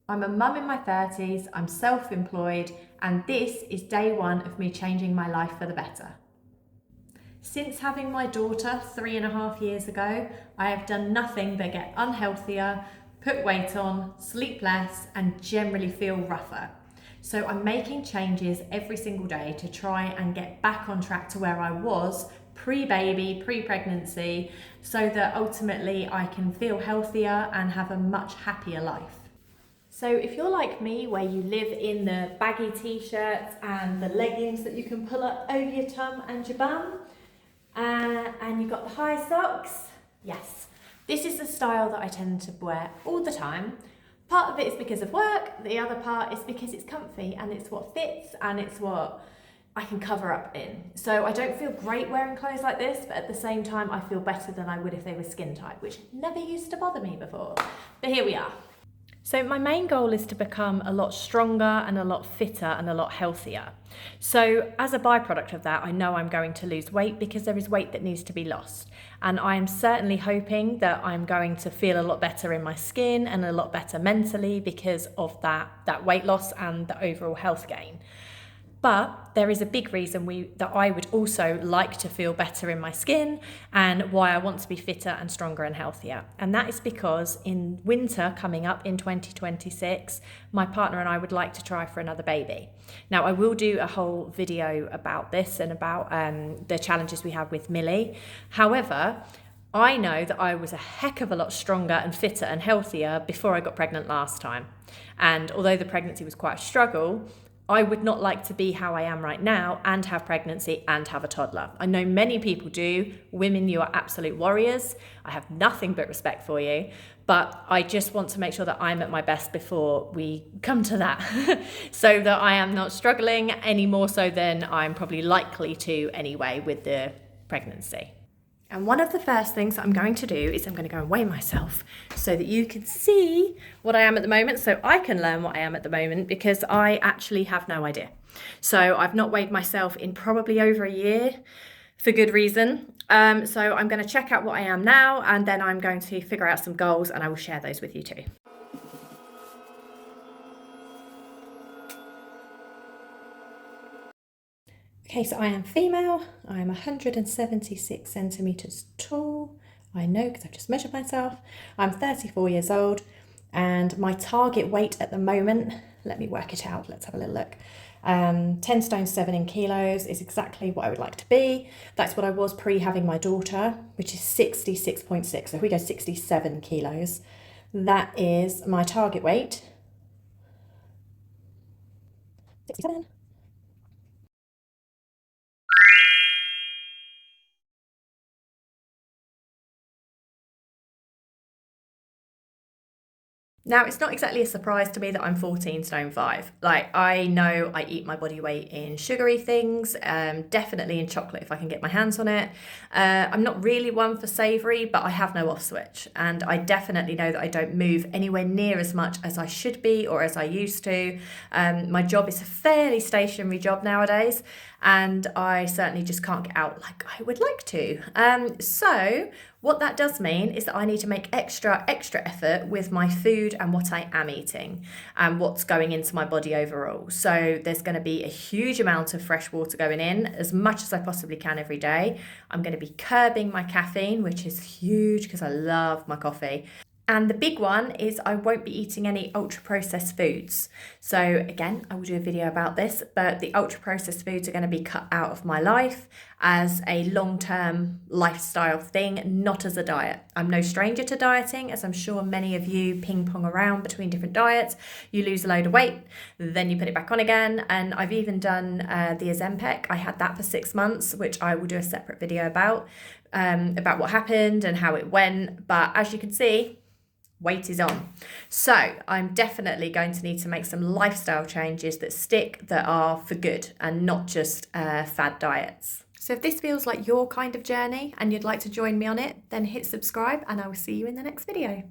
I'm a mum in my 30s, I'm self-employed, and this is day one of me changing my life for the better. Since having my daughter 3.5 years ago, I have done nothing but get unhealthier, put weight on, sleep less, and generally feel rougher. So I'm making changes every single day to try and get back on track to where I was pre-baby, pre-pregnancy, so that ultimately I can feel healthier and have a much happier life. So if you're like me, where you live in the baggy t-shirts and the leggings that you can pull up over your tum and your bum, and you've got the high socks, yes, this is the style that I tend to wear all the time. Part of it is because of work, the other part is because it's comfy and it's what fits and it's what I can cover up in. So I don't feel great wearing clothes like this, but at the same time I feel better than I would if they were skin tight, which never used to bother me before. But here we are. So my main goal is to become a lot stronger and a lot fitter and a lot healthier. So as a byproduct of that, I know I'm going to lose weight because there is weight that needs to be lost. And I am certainly hoping that I'm going to feel a lot better in my skin and a lot better mentally because of that weight loss and the overall health gain. But there is a big reason that I would also like to feel better in my skin and why I want to be fitter and stronger and healthier. And that is because in winter coming up in 2026, my partner and I would like to try for another baby. Now, I will do a whole video about this and about the challenges we have with Millie. However, I know that I was a heck of a lot stronger and fitter and healthier before I got pregnant last time. And although the pregnancy was quite a struggle, I would not like to be how I am right now and have pregnancy and have a toddler. I know many people do. Women, you are absolute warriors. I have nothing but respect for you, but I just want to make sure that I'm at my best before we come to that so that I am not struggling any more so than I'm probably likely to anyway with the pregnancy. And one of the first things that I'm going to do is I'm going to go and weigh myself so that you can see what I am at the moment, so I can learn what I am at the moment, because I actually have no idea. So I've not weighed myself in probably over a year for good reason. So I'm going to check out what I am now, and then I'm going to figure out some goals and I will share those with you too. Okay, so I am female, I am 176 centimetres tall. I know because I've just measured myself. I'm 34 years old, and my target weight at the moment, let me work it out, let's have a little look. 10 stone 7 in kilos is exactly what I would like to be. That's what I was pre having my daughter, which is 66.6. So if we go 67 kilos, that is my target weight. 67. Now, it's not exactly a surprise to me that I'm 14 stone 5. Like, I know I eat my body weight in sugary things, definitely in chocolate if I can get my hands on it. I'm not really one for savoury, but I have no off switch. And I definitely know that I don't move anywhere near as much as I should be or as I used to. My job is a fairly stationary job nowadays, and I certainly just can't get out like I would like to. So what that does mean is that I need to make extra effort with my food and what I am eating and what's going into my body overall. So there's going to be a huge amount of fresh water going in, as much as I possibly can every day. I'm going to be curbing my caffeine, which is huge because I love my coffee. And the big one is I won't be eating any ultra processed foods. So again, I will do a video about this, but the ultra processed foods are going to be cut out of my life as a long-term lifestyle thing, not as a diet. I'm no stranger to dieting, as I'm sure many of you ping pong around between different diets. You lose a load of weight, then you put it back on again. And I've even done the Ozempic. I had that for 6 months, which I will do a separate video about what happened and how it went. But as you can see, weight is on. So I'm definitely going to need to make some lifestyle changes that stick, that are for good and not just fad diets. So if this feels like your kind of journey and you'd like to join me on it, then hit subscribe and I will see you in the next video.